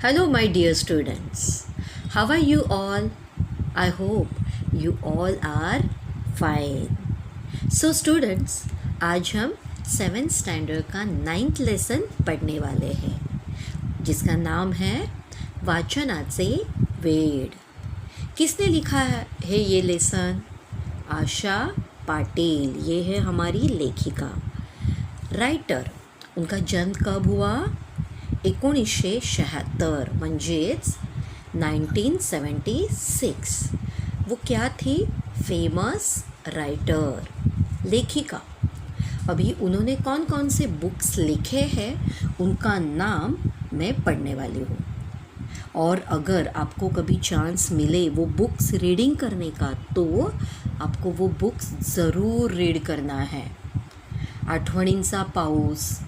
Hello, my dear students. How are you all? I hope you all are fine. So, students, आज हम 7th standard का 9th lesson पढ़ने वाले हैं जिसका नाम है वाचनाचे वेड. किसने लिखा है ये लेसन? आशा पाटिल. ये है हमारी लेखिका. रायटर, उनका जन्म कब हुआ? 1976 म्हणजेच 1976. वो क्या थी? फेमस राइटर, लेखिका. अभी उन्होंने कौन कौन से बुक्स लिखे हैं उनका नाम मैं पढ़ने वाली हूँ. और अगर आपको कभी चांस मिले वो बुक्स रीडिंग करने का तो आपको वो बुक्स ज़रूर रीड करना है. आठवणींचा पाऊस,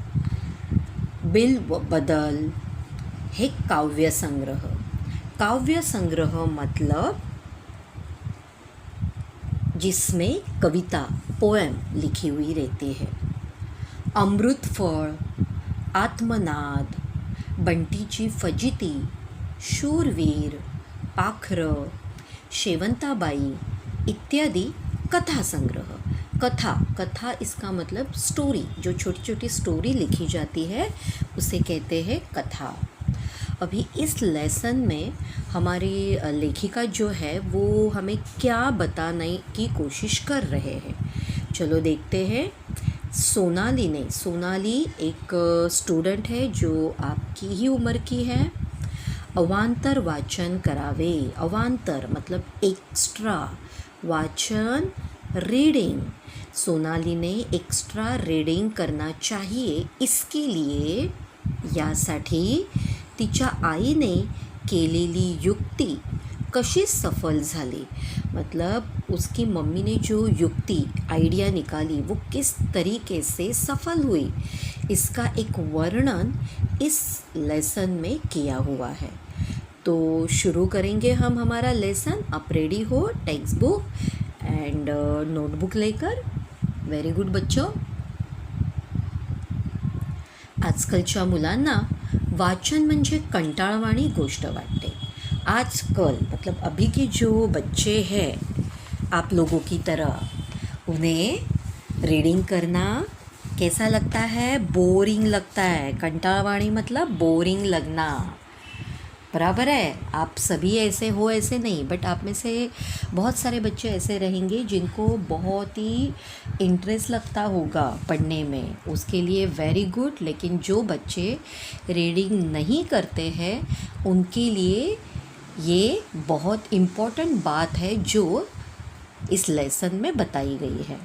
बिल बदल हे काव्यसंग्रह. काव्यसंग्रह मतलब जिसमें कविता, पोएम लिखी हुई रहती है. अमृतफळ, आत्मनाद, बंटीची फजिती, शूरवीर, पाखरं, शेवंताबाई इत्यादि कथा संग्रह. कथा इसका मतलब स्टोरी, जो छोटी छोटी स्टोरी लिखी जाती है उसे कहते हैं कथा. अभी इस लेसन में हमारी लेखिका जो है वो हमें क्या बताने की कोशिश कर रहे हैं. चलो देखते हैं. सोनाली एक स्टूडेंट है जो आपकी ही उम्र की है. अवांतर वाचन करावे. अवांतर मतलब एक्स्ट्रा, वाचन रीडिंग. सोनाली ने एक्स्ट्रा रीडिंग करना चाहिए. इसके लिए यासाठी तिच्या आईने केलेली युक्ति कशी सफल झाली. मतलब उसकी मम्मी ने जो युक्ति, आइडिया निकाली वो किस तरीके से सफल हुई, इसका एक वर्णन इस लेसन में किया हुआ है. तो शुरू करेंगे हम हमारा लेसन. आप रेडी हो टेक्स्ट बुक एंड नोटबुक लेकर? व्हेरी गुड बच्चों. आजकालच्या मुलांना वाचन म्हणजे कंटाळवाणी गोष्ट वाटते. आजकल मतलब अभी के जो बच्चे हैं आप लोगों की तरह, उन्हें रीडिंग करना कैसा लगता है? बोरिंग लगता है. कंटाळवाणी मतलब बोरिंग लगना. बराबर है. आप सभी ऐसे हो ऐसे नहीं, बट आप में से बहुत सारे बच्चे ऐसे रहेंगे जिनको बहुत ही इंटरेस्ट लगता होगा पढ़ने में, उसके लिए वेरी गुड. लेकिन जो बच्चे रीडिंग नहीं करते हैं उनके लिए ये बहुत इम्पोर्टेंट बात है जो इस लेसन में बताई गई है.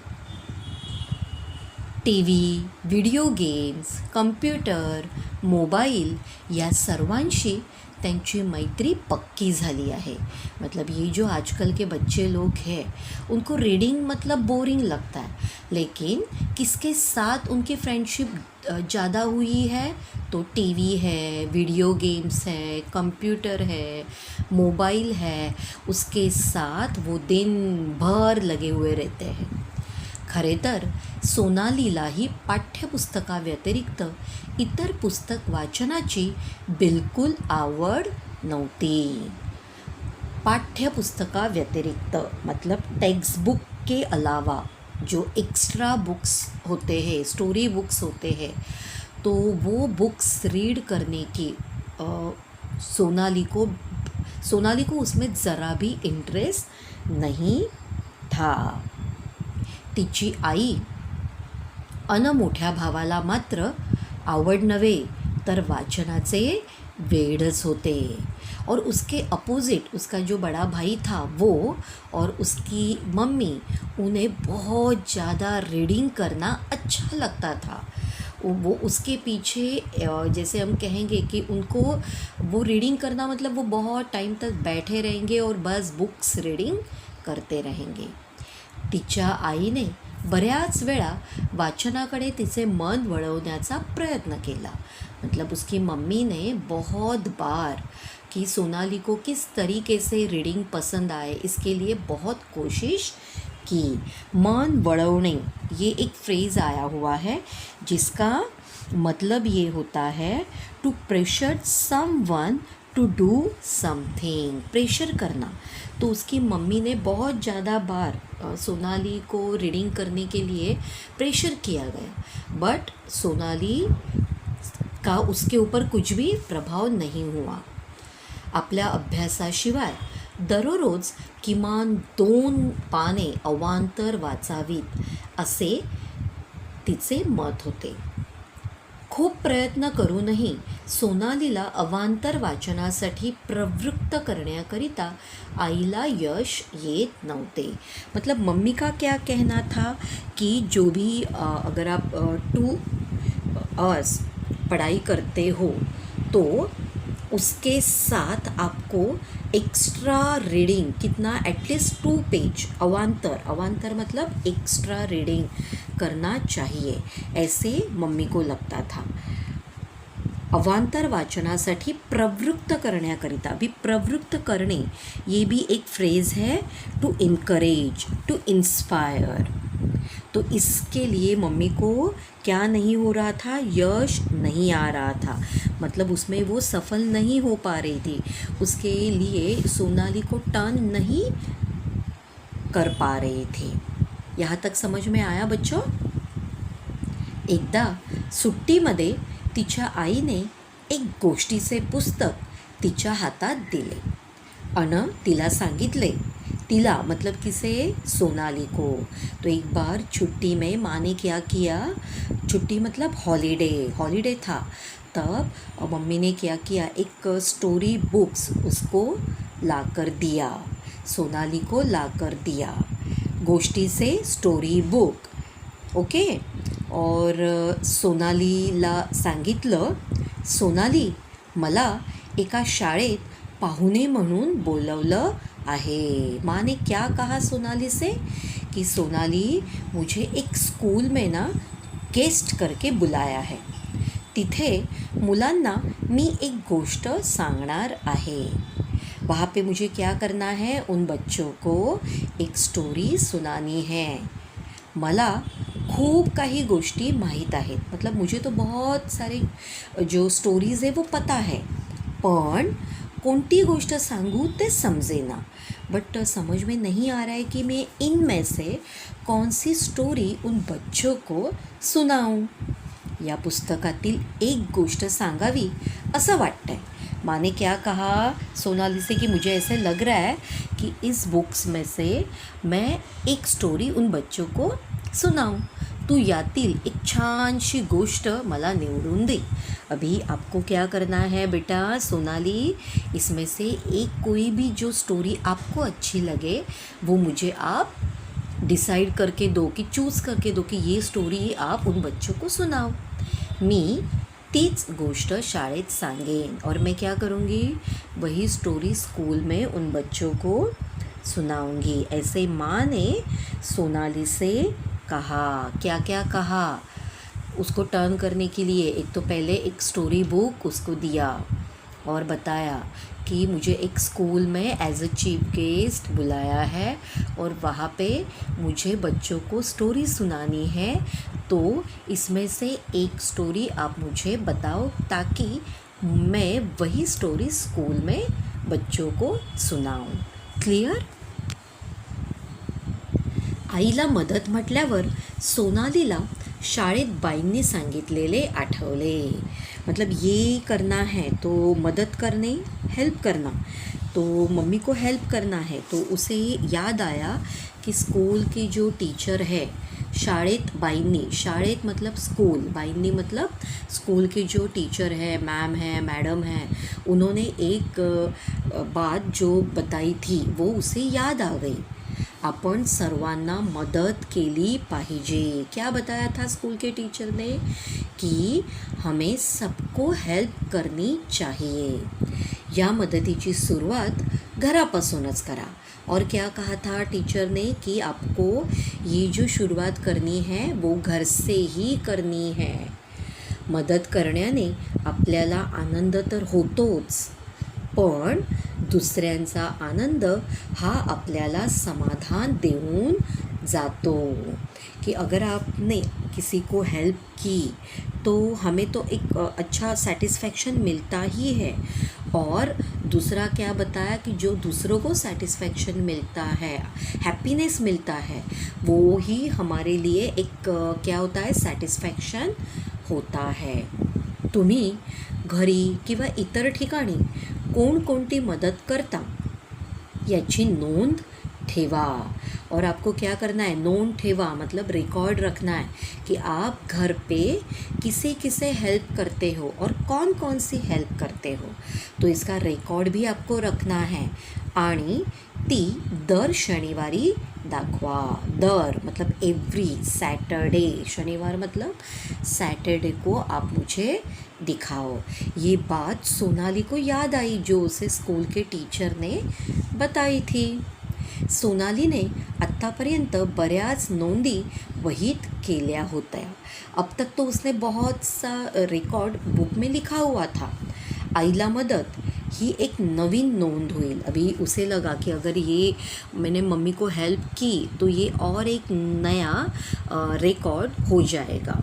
TV, video games, computer, mobile या सर्वांशी त्यांची मैत्री पक्की झाली आहे. मतलब ये जो आजकल के बच्चे लोग हैं उनको रीडिंग मतलब बोरिंग लगता है, लेकिन किसके साथ उनकी फ्रेंडशिप ज़्यादा हुई है? तो टीवी है, वीडियो गेम्स है, कंप्यूटर है, मोबाइल है, उसके साथ वो दिन भर लगे हुए रहते हैं. खरे तर सोनालीलाही पाठ्यपुस्तकाव्यतिरिक्त इतर पुस्तक वाचनाची बिलकुल आवड नव्हती. पाठ्यपुस्तकाव्यतिरिक्त मतलब टेक्स्ट बुक के अलावा जो एक्स्ट्रा बुक्स होते हैं, स्टोरी बुक्स होते हैं, तो वो बुक्स रीड करने की सोनाली को उसमें ज़रा भी इंटरेस्ट नहीं था. तिची आई अन मोठ्या भावाला मात्र आवड नव्हे तर वाचनाचे वेडच होते. और उसके अपोजिट उसका जो बड़ा भाई था वो और उसकी मम्मी, उन्हें बहुत ज़्यादा रीडिंग करना अच्छा लगता था. वो उसके पीछे जैसे हम कहेंगे कि उनको वो रीडिंग करना मतलब वो बहुत टाइम तक बैठे रहेंगे और बस बुक्स रीडिंग करते रहेंगे. तिच्या आईने बऱ्याच वेळा वाचनाकडे तिचे मन वळवण्याचा प्रयत्न केला. मतलब उसकी मम्मी ने बहुत बार कि सोनाली को किस तरीके से रीडिंग पसंद आए इसके लिए बहुत कोशिश की. मन वळवणे ये एक फ्रेज़ आया हुआ है जिसका मतलब ये होता है to pressure someone to do something, pressure करना। तो उसकी मम्मी ने बहुत ज़्यादा बार सोनाली को रीडिंग करने के लिए प्रेशर किया गया, बट सोनाली का उसके ऊपर कुछ भी प्रभाव नहीं हुआ। आपल्या अभ्यासाशिवाय दररोज किमान 2 पाने अवांतर वाचावीत असे तिचे मत होते. खूप प्रयत्न करूनही सोनालीला अवांतर वाचनासाठी प्रवृत्त करण्याकरिता आईला यश येत नव्हते. मतलब मम्मी का क्या कहना था कि जो भी अगर आप 2 आवर्स पढ़ाई करते हो तो उसके साथ आपको एक्स्ट्रा रीडिंग कितना एटलीस्ट 2 पेज अवांतर मतलब एक्स्ट्रा रीडिंग करना चाहिए, ऐसे मम्मी को लगता था. अवांतर वाचनासाठी प्रवृत्त करण्याकरिता भी, प्रवृत्त करणे ये भी एक फ्रेज है, टू इनकरेज, टू इंस्पायर. तो इसके लिए मम्मी को क्या नहीं हो रहा था, यश नहीं आ रहा था, मतलब उसमें वो सफल नहीं हो पा रही थी. उसके लिए सोनाली को टर्न नहीं कर पा रहे थे. यहाँ तक समझ में आया बच्चों? एकदा सुट्टीमध्ये तिच्या आईने एक गोष्टीचे पुस्तक तिच्या हातात दिले अन तिला सांगितले, तिला मतलब किसे, सोनाली को. तो एक बार छुट्टी में माँ ने क्या किया, छुट्टी मतलब हॉलीडे था, तब मम्मी ने क्या किया, एक स्टोरी बुक्स उसको लाकर दिया, सोनाली को लाकर दिया. गोष्टी से स्टोरी बुक, ओके. और सोनालीला सांगितलं, सोनाली मला एका शाळेत पाहुणे म्हणून बोलवलं आहे. माँ ने क्या कहा सोनाली से कि सोनाली मुझे एक स्कूल में ना गेस्ट करके बुलाया है, तिथे मुलांना मी एक गोष्ट सांगणार आहे. वहाँ पे मुझे क्या करना है, उन बच्चों को एक स्टोरी सुनानी है. मला खूप काही गोष्टी माहीत आहेत, मतलब मुझे तो बहुत सारे जो स्टोरीज है वो पता है, पण कोणती गोष्ट सांगू ते समजेना. बट समझ में नहीं आ रहा है कि मैं इनमें से कौन सी स्टोरी उन बच्चों को सुनाऊं. या पुस्तकातील एक गोष्ट सांगावी असं वाटतंय. माँ ने क्या कहा सोनाली से कि मुझे ऐसे लग रहा है कि इस बुक्स में से मैं एक स्टोरी उन बच्चों को सुनाऊं. तू यातील एक छानशी गोष्ट मला निवडून दे. अभी आपको क्या करना है बेटा सोनाली, इसमें से एक कोई भी जो स्टोरी आपको अच्छी लगे वो मुझे आप डिसाइड करके दो, कि चूज़ करके दो कि ये स्टोरी आप उन बच्चों को सुनाओ. मी तीच गोष्ट शाळेत सांगेन और मैं क्या करूँगी, वही स्टोरी स्कूल में उन बच्चों को सुनाऊंगी. ऐसे माँ ने सोनाली से कहा. क्या क्या कहा उसको टर्न करने के लिए, एक तो पहले एक स्टोरी बुक उसको दिया और बताया कि मुझे एक स्कूल में एज अ चीफ गेस्ट बुलाया है और वहाँ पे मुझे बच्चों को स्टोरी सुनानी है, तो इसमें से एक स्टोरी आप मुझे बताओ ताकि मैं वही स्टोरी स्कूल में बच्चों को सुनाऊं. क्लियर? आईला मदत म्हटल्यावर सोनालीला शाळेत बाईंनी सांगितलेले आठवले. मतलब ये करना है तो मदद करने, हेल्प करना, तो मम्मी को हेल्प करना है. तो उसे याद आया कि स्कूल की जो टीचर है, शाळेत बाईंनी, शाळेत मतलब स्कूल, बाईंनी मतलब स्कूल की जो टीचर है, मैम है, मैडम है, उन्होंने एक बात जो बताई थी वो उसे याद आ गई. आपण सर्वांना मदत केली पाहिजे. क्या बताया था स्कूल के टीचर ने, कि हमें सबको हेल्प करनी चाहिए. या मदतीची सुरुवात घरापासूनच करा. और क्या कहा था टीचर ने कि आपको ये जो शुरुआत करनी है वो घर से ही करनी है. मदत करण्याने आपल्याला आनंद तर होतोच, पण दुसऱ्यांचा आनंद हा आपल्याला समाधान देऊन जातो। कि अगर आपने किसी को हेल्प की तो हमें तो एक अच्छा सेटिस्फेक्शन मिलता ही है। और दूसरा क्या बताया कि जो दूसरों को सेटिस्फेक्शन मिलता है, हैप्पीनेस मिलता है, वो ही हमारे लिए एक क्या होता है, सेटिस्फॅक्शन होता है। तुम्ही घरी किंवा इतर ठिकाणी कोणकोणती मदत करता याची नोंद ठेवा। और आपको क्या करना है, नोंद ठेवा मतलब रिकॉर्ड रखना है कि आप घर पे किसे किसे हेल्प करते हो और कौन कौन सी हेल्प करते हो। तो इसका रिकॉर्ड भी आपको रखना है आणि ती दर शनिवारी दाखवा। दर मतलब एवरी सैटरडे, शनिवार मतलब सैटरडे को आप मुझे दिखाओ। ये बात सोनाली को याद आई जो उसे स्कूल के टीचर ने बताई थी। सोनालीने आत्तापर्यंत बऱ्याच नोंदी वहीत केल्या होत्या। अब तक तो उसने बहुत सा रिकॉर्ड बुक में लिखा हुआ था। आईला मदत ही एक नवीन नोंद हुई। अभी उसे लगा कि अगर ये मैंने मम्मी को हेल्प की तो ये और एक नया रिकॉर्ड हो जाएगा।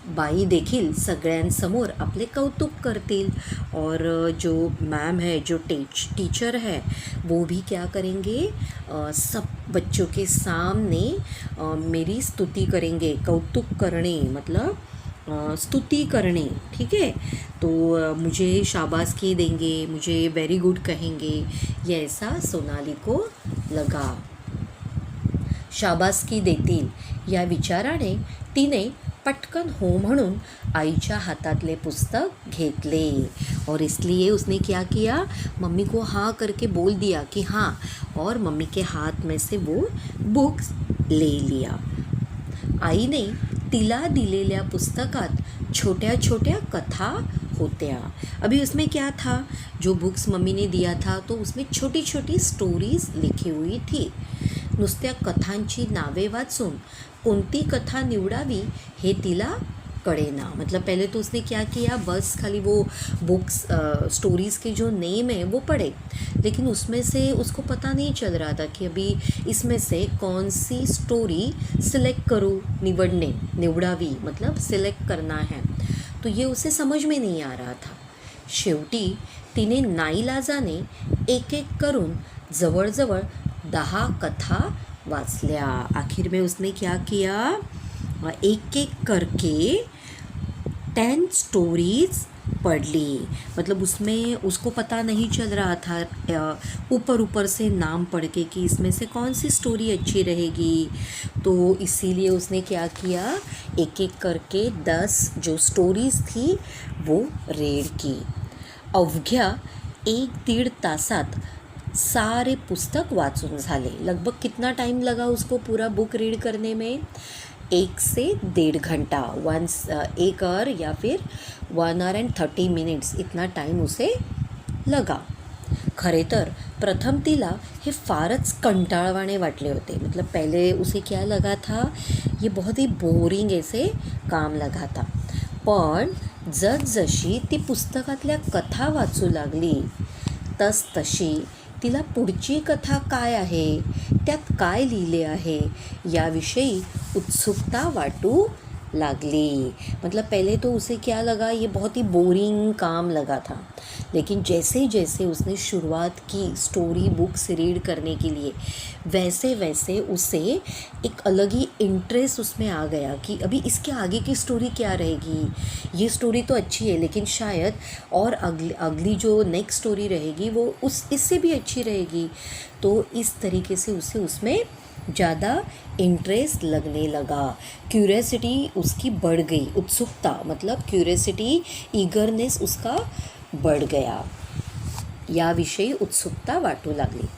बाई देखील सगळ्यांसमोर आपले कौतुक करतील और जो मैम है, जो टीचर है, वो भी क्या करेंगे, सब बच्चों के सामने मेरी स्तुति करेंगे। कौतुक करने मतलब स्तुति करने, ठीक है। तो मुझे शाबाशी देंगे, मुझे वेरी गुड कहेंगे, ये ऐसा सोनाली को लगा। शाबासकी देतील या विचाराने तिने पटकन हो म्हणून आईच्या हातातले पुस्तक घेतले। और इसलिए उसने क्या किया, मम्मी को हाँ करके बोल दिया कि हाँ, और मम्मी के हाथ में से वो बुक्स ले लिया। आईने तिला दिलेल्या पुस्तकात छोट्या छोट्या कथा होत्या। अभी उसमें क्या था, जो बुक्स मम्मी ने दिया था तो उसमें छोटी छोटी स्टोरीज लिखी हुई थी। नुसत्या कथांची नावे वाचून कोणती कथा निवडावी हे तिला कळेना। मतलब पहले तो उसने क्या किया, बस खाली वो बुक्स स्टोरीज़ के जो नेम है वो पढ़े, लेकिन उसमें से उसको पता नहीं चल रहा था कि अभी इसमें से कौन सी स्टोरी सिलेक्ट करूँ, निवडावी मतलब सिलेक्ट करना है। तो ये उसे समझ में नहीं आ रहा था। शेवटी तिने नाईलाजाने एक एक करून जवळजवळ 10 कथा वाचल्या। आखिर में उसने क्या किया, एक एक करके 10 स्टोरीज पढ़ ली। मतलब उसमें उसको पता नहीं चल रहा था ऊपर ऊपर से नाम पढ़ के कि इसमें से कौन सी स्टोरी अच्छी रहेगी। तो इसीलिए उसने क्या किया, एक एक करके 10 जो स्टोरीज थी वो रीड की। अवघ्या 1-1.5 तासात सारे पुस्तक वाचून झाले। लगभग कितना टाइम लगा उसको पूरा बुक रीड करने में, 1 से 1.5 घंटा, 1 आवर या फिर 1 आवर एंड 30 मिनट्स, इतना टाइम उसे लगा। खरे तर प्रथम तिला हे फारच कंटाळवाणे वाटले होते। मतलब पहले उसे क्या लगा था, ये बहुत ही बोरिंग ऐसे काम लगा था। पण जसजशी ती पुस्तकातल्या कथा वाचू लागली तशी तिला पुढची कथा काय आहे, त्यात काय लिहिले आहे याविषयी उत्सुकता वाटू लागली। मतलब पहले तो उसे क्या लगा, ये बहुत ही बोरिंग काम लगा था, लेकिन जैसे जैसे उसने शुरुआत की स्टोरी बुक्स रीड करने के लिए, वैसे वैसे उसे एक अलग ही इंटरेस्ट उसमें आ गया कि अभी इसके आगे की स्टोरी क्या रहेगी। ये स्टोरी तो अच्छी है लेकिन शायद और अगली जो नेक्स्ट स्टोरी रहेगी वो इससे भी अच्छी रहेगी। तो इस तरीके से उसे उसमें ज़्यादा इंटरेस्ट लगने लगा। क्यूरियोसिटी उसकी बढ़ गई, उत्सुकता मतलब क्यूरियोसिटी, ईगरनेस उसका बढ़ गया, याविषयी उत्सुकता वाटू लागली।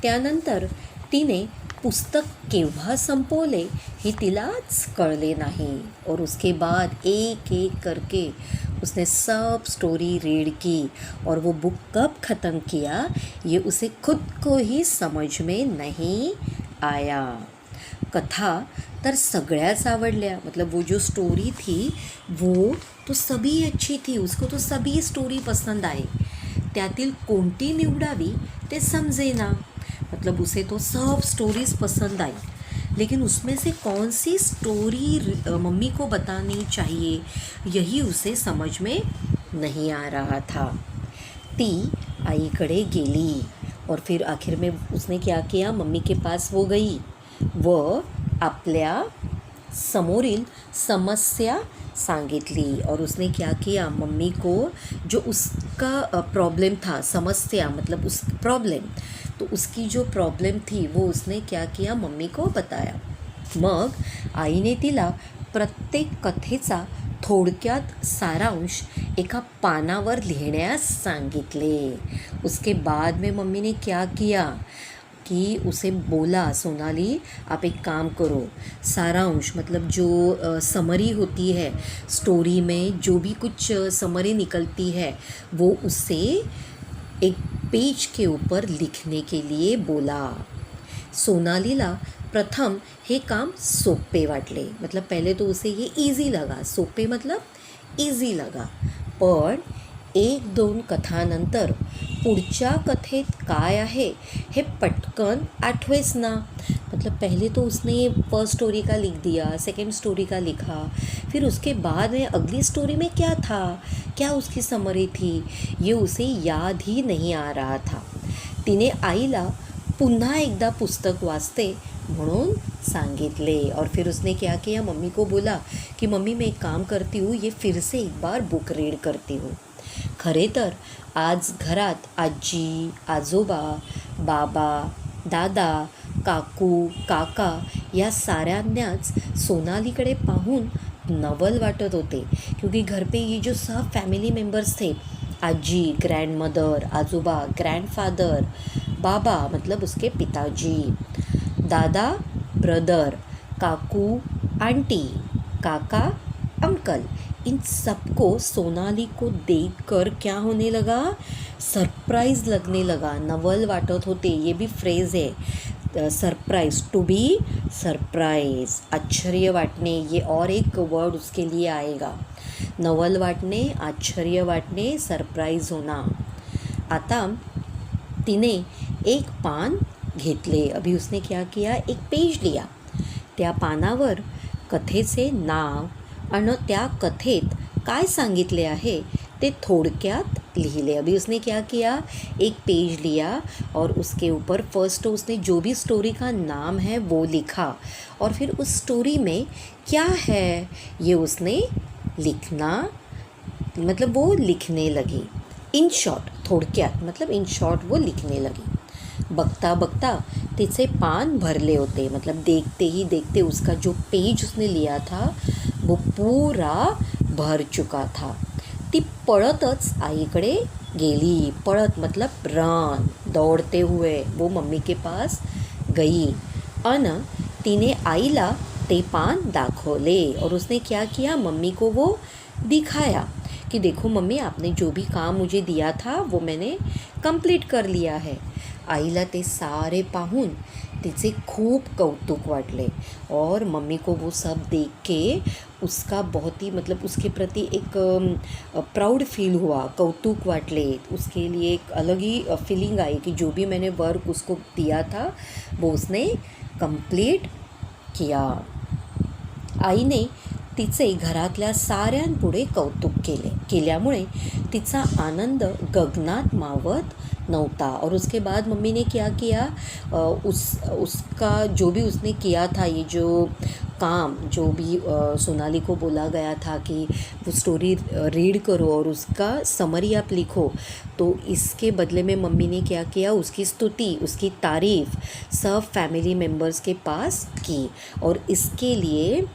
त्यानंतर तिने पुस्तक केव्हा संपवले हे तिलाच कळले नाही। और उसके बाद एक एक करके उसने सब स्टोरी रीड की और वो बुक कब ख़त्म किया ये उसे खुद को ही समझ में नहीं आया। कथा तर सगळ्याच आवडल्या। मतलब वो जो स्टोरी थी वो तो सभी अच्छी थी, उसको तो सभी स्टोरी पसंद आई। त्यातील कोणती निवडावी ते समजेना। मतलब उसे तो सब स्टोरीज पसंद आई, लेकिन उसमें से कौन सी स्टोरी मम्मी को बतानी चाहिए यही उसे समझ में नहीं आ रहा था. ती आईकडे गेली और फिर आखिर में उसने क्या किया, मम्मी के पास वो गई व आपल्या समोरील समस्या सांगितली. और उसने क्या किया, मम्मी को जो उसका प्रॉब्लेम था, समस्या मतलब उस प्रॉब्लेम, तो उसकी जो प्रॉब्लेम थी वो उसने क्या किया, मम्मी को बताया. मग आईने तिला प्रत्येक कथेचा थोडक्यात सारांश एका पानावर लिहिण्यास सांगितले. उसके बाद में मम्मी ने क्या किया कि उसे बोला, सोनाली आप एक काम करो, सारांश मतलब जो समरी होती है स्टोरी में, जो भी कुछ समरी निकलती है वो उसे एक पेज के ऊपर लिखने के लिए बोला. सोनालीला प्रथम हे काम सोपे वाटले, मतलब पहले तो उसे ये इजी लगा, सोपे मतलब इजी लगा. पण एक दोन कथानंतर पुढच्या कथेत काय आहे हे पटकन आठवेच ना. मतलब पहले तो उसने फर्स्ट स्टोरी का लिख दिया, सेकंड स्टोरी का लिखा, फिर उसके बाद में अगली स्टोरी में क्या था, क्या उसकी समरी थी, ये उसे याद ही नहीं आ रहा था. तिने आईला पुन्हा एकदा पुस्तक वाचते म्हणून सांगितले. और फिर उसने क्या किया, मम्मी को बोला कि मम्मी मैं एक काम करती हूँ, ये फिर से एक बार बुक रीड करती हूँ. खरे तर आज घरात आजी, आजोबा, बाबा, दादा, काकू, काका या साऱ्यांनाच सोनालीकडे पाहून नवल वाटत होते. क्योंकि घर पे ये जो सब फैमिली मेम्बर्स थे, आजी ग्रैंड मदर, आजोबा ग्रैंडफादर, बाबा मतलब उसके पिताजी, दादा ब्रदर, काकू आंटी, काका अंकल, इन सबको सोनाली को देखकर क्या होने लगा, सरप्राइज लगने लगा. नवल वाटत होते, ये भी फ्रेज है, सरप्राइज, टू बी सरप्राइज, आश्चर्य वाटणे, ये और एक वर्ड उसके लिए आएगा. नवल वाटणे, आश्चर्य वाटणे, सरप्राइज होना. आता तिने एक पान घेतले. अभी उसने क्या किया, एक पेज लिया. त्या पानावर कथेचे नाव आणि त्या कथेत काय सांगितले आहे ते थोडक्यात लिहिले. अभी उसने क्या किया, एक पेज लिया और उसके ऊपर फर्स्ट उसने जो भी स्टोरी का नाम है वो लिखा और फिर उस स्टोरी में क्या है ये उसने लिखना, मतलब वो लिखने लगी. इन शॉर्ट, थोडक्यात मतलब इन शॉर्ट वो लिखने लगी. बघता बघता तिचे पान भरले होते, मतलब देखते ही देखते उसका जो पेज उसने लिया था वो पूरा भर चुका था. ती पळतच आईकडे गेली. पळत मतलब रन, दौड़ते हुए वो मम्मी के पास गई. अन तिने आईला ते पान दाखवले और उसने क्या किया, मम्मी को वो दिखाया कि देखो मम्मी आपने जो भी काम मुझे दिया था वो मैंने कंप्लीट कर लिया है. आईला ते सारे पाहून तिचे खूप कौतुक वाटले और मम्मी को वो सब देख के उसका बहुत ही मतलब उसके प्रति एक प्राउड फील हुआ, कौतुक वाटले. उसके लिए एक अलग ही फीलिंग आई कि जो भी मैंने वर्क उसको दिया था वो उसने कंप्लीट किया. आईने तिचे घरातल्या साऱ्यांपुढे कौतुक केल्यामुळे तिचा आनंद गगनात मावत नव्हता. और उसके बाद मम्मी ने क्या किया, उसका जो भी उसने किया था, ये जो काम जो भी सोनाली को बोला गया था कि वो स्टोरी रीड करो और उसका समरी आप लिखो, तो इसके बदले में मम्मी ने क्या किया, उसकी स्तुति, उसकी तारीफ़ सब फैमिली मेम्बर्स के पास की. और इसके लिए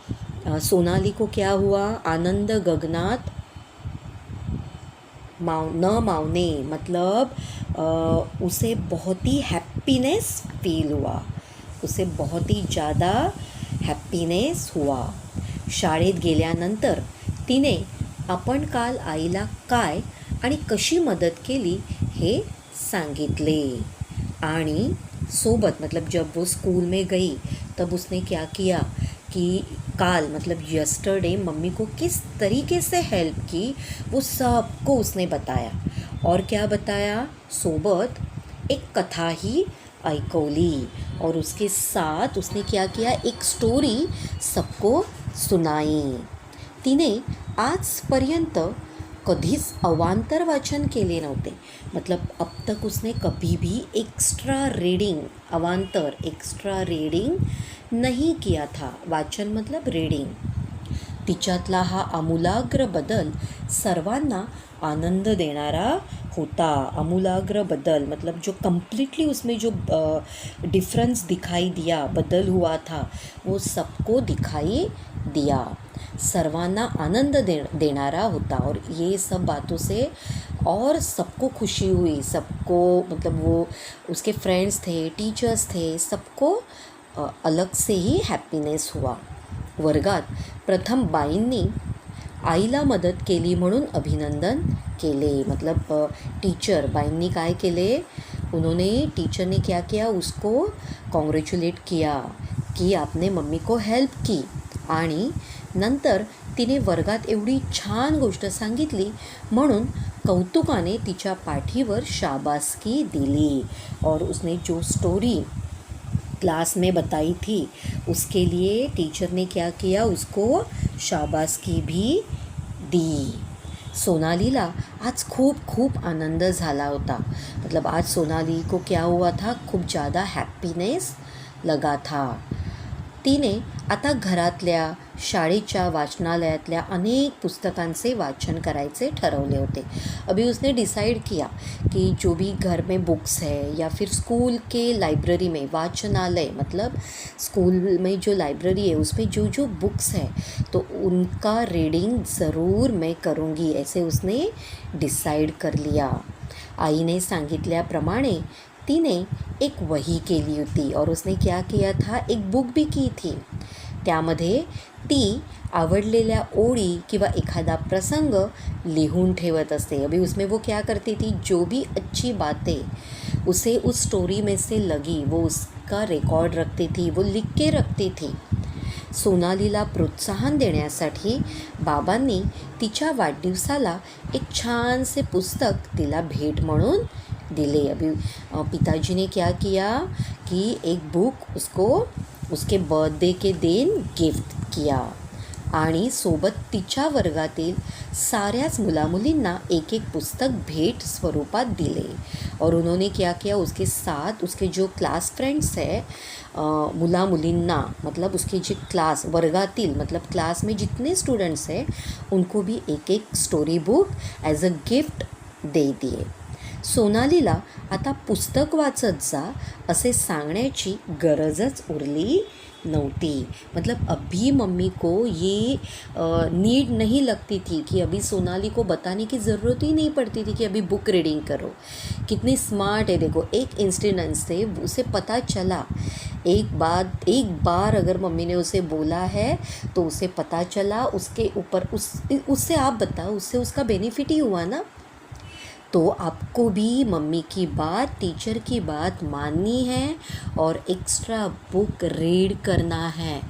सोनाली को क्या हुआ, आनंद गगनात न मावने, मतलब उसे बहुत ही हैप्पीनेस फील हुआ, उसे बहुत ही ज़्यादा हॅप्पीनेस हुआ. शाळेत गेल्यानंतर तिने आपण काल आईला काय आणि कशी मदत केली हे सांगितले. आणि सोबत मतलब जब वो स्कूल में गई तब उसने क्या किया कि काल मतलब यस्टरडे मम्मी को किस तरीके से हेल्प की वो सबको उसने बताया. और क्या बताया, सोबत एक कथा ही ऐकवली और उसके साथ उसने क्या किया, एक स्टोरी सबको सुनाई. तिने आजपर्यंत कधीच अवांतर वाचन केले नव्हते. मतलब अब तक उसने कभी भी एक्स्ट्रा रीडिंग नहीं किया था. वाचन मतलब रीडिंग. तिच्यातला हा आमूलाग्र बदल सर्वांना आनंद देणारा होता. आमूलाग्र बदल मतलब जो कम्प्लीटली उसमें जो डिफरेंस दिखाई दिया, बदल हुआ था, वो सबको दिखाई दिया. सर्वांना आनंद देणारा होता. और ये सब बातों से और सबको खुशी हुई. सबको मतलब वो उसके फ्रेंड्स थे, टीचर्स थे, सबको अलग से ही हॅपीनेस हुआ. वर्गात प्रथम बाईंनी आईला मदत केली म्हणून अभिनंदन केले. मतलब टीचर बाईंनी काय केले, उन्होंने टीचर ने क्या किया, उसको कॉन्ग्रॅच्युलेट किया की आपने मम्मी को हेल्प की. आणि नंतर तिने वर्गात एवढी छान गोष्ट सांगितली म्हणून कौतुकाने तिच्या पाठीवर शाबासकी दिली. और उसने जो स्टोरी क्लास में बताई थी उसके लिए टीचर ने क्या किया, उसको शाबासकी भी दी. सोनालीला आज खूप खूप आनंद झाला होता. मतलब आज सोनाली को क्या हुआ था, खूप ज़्यादा हैप्पीनेस लगा था. तिने आता घरातल्या, शाळेच्या वाचनालयातल्या अनेक पुस्तकांचे वाचन करायचे ठरवले होते. अभी उसने डिसाइड किया कि जो भी घर में बुक्स है या फिर स्कूल के लाइब्रेरी में, वाचनालय मतलब स्कूल में जो लाइब्रेरी है उसमें जो जो बुक्स है तो उनका रीडिंग ज़रूर मैं करूँगी, ऐसे उसने डिसाइड कर लिया. आईने सांगितल्याप्रमाणे तिने एक वही केली होती और उसने क्या किया था, एक बुक भी की थी. त्यामध्ये ती आवडलेल्या ओळी किंवा एखादा प्रसंग लिहून ठेवत असते. अभी उसमें वो क्या करती थी, जो भी अच्छी बातें उसे उस स्टोरी में से लगी वो उसका रिकॉर्ड रखती थी, वो लिख के रखती थी. सोनालीला प्रोत्साहन देण्यासाठी बाबांनी तिच्या वाढदिवसाला एक छानसे पुस्तक तिला भेट म्हणून दिले. अभी पिताजी ने क्या किया कि एक बुक उसको उसके बर्थडे के दिन गिफ्ट किया आणि सोबत तिच्या वर्गातील साऱ्याच मुलामुलींना एक एक पुस्तक भेट स्वरूपात दिले. और उन्होंने क्या किया, उसके साथ उसके जो क्लास फ्रेंड्स है मुला मुलींना, मतलब उसके जो क्लास वर्गातील मतलब क्लास में जितने स्टूडेंट्स हैं उनको भी एक एक story book as a gift दे दिए. सोनालीला आता पुस्तक वाचत जा असे सांगण्याची गरजच उरली नव्हती. मतलब अभी मम्मी को ये नीड नहीं लगती थी कि अभी सोनाली को बताने की ज़रूरत ही नहीं पड़ती थी कि अभी बुक रीडिंग करो. कितनी स्मार्ट है देखो, एक इंसिडेंट से उसे पता चला. एक बार अगर मम्मी ने उसे बोला है तो उसे पता चला, उसके ऊपर उससे आप बताओ, उससे उसका बेनिफिट ही हुआ ना. तो आपको भी मम्मी की बात, टीचर की बात माननी है और एक्स्ट्रा बुक रीड करना है.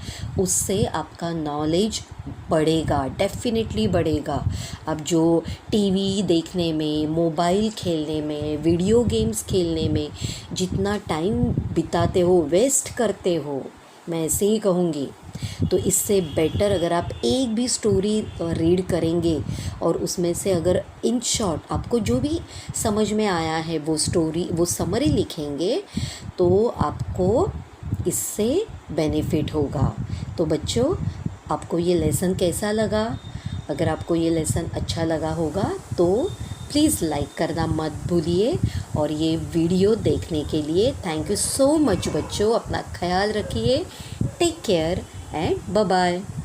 उससे आपका नॉलेज बढ़ेगा, डेफिनेटली बढ़ेगा. अब जो टीवी देखने में, मोबाइल खेलने में, वीडियो गेम्स खेलने में जितना टाइम बिताते हो, वेस्ट करते हो, मैं ऐसे ही कहूँगी, तो इससे बेटर अगर आप एक भी स्टोरी रीड करेंगे और उसमें से अगर इन शॉर्ट आपको जो भी समझ में आया है वो स्टोरी, वो समरी लिखेंगे तो आपको इससे बेनिफिट होगा. तो बच्चों, आपको ये लेसन कैसा लगा? अगर आपको ये लेसन अच्छा लगा होगा तो प्लीज़ लाइक करना मत भूलिए. और ये वीडियो देखने के लिए थैंक यू सो मच बच्चों. अपना ख्याल रखिए. Take care and bye bye.